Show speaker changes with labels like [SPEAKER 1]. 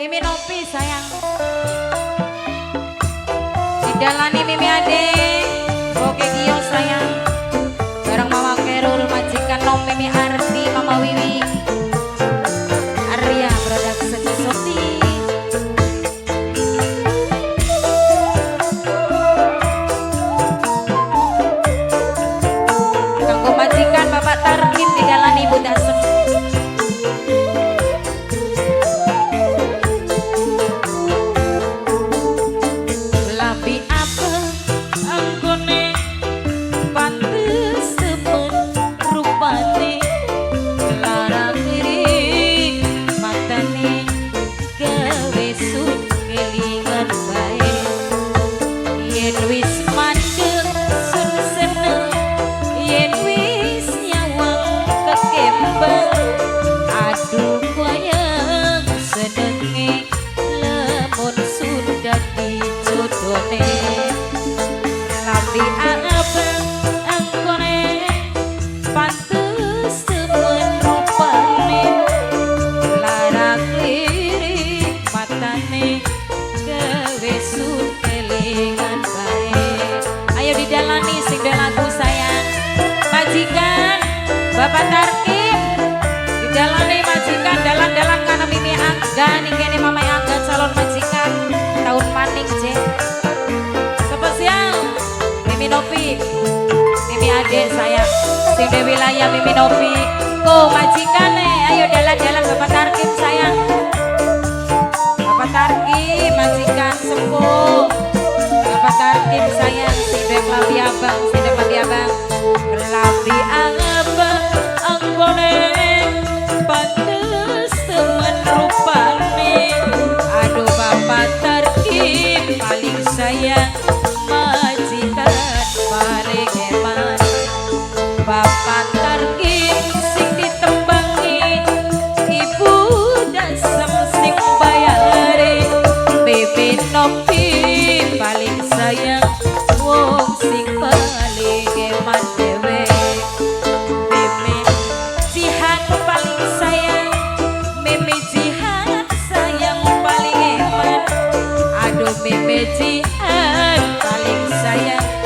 [SPEAKER 1] Mimi Nopi sayang. Didalani Mimi Ade, Boke Gio sayang. Bareng Mama Kerul, majikan Nom Mimi Arti, Mama Wiwi. Arya Production Soti. Kanggo majikan Bapak Tarkin didalani Ibu Dasem. Bapak Tarkim dijalani majikan dalan-dalan karena Mimi Angga nih kene Mama Angga calon majikan tahun maning je spesial Mimi Nopi Mimi Ade saya sing de wilayah Mimi Nopi ko majikan ayo dalan-dalan Bapak Tarkim sayang Bapak Tarkim majikan sepuh Bapak Tarkim sayang sing de Klabi Abang sing de Klabi Abang Klabi Abang pantes temen rupane aduh Bapak Tarkim paling sayang majikan paling hebat Bapak Tarkim sing ditembangi Ibu Dasem sing bayari Bebe Nopi paling sayang wong sing paling hebat dewe Jihan paling sayang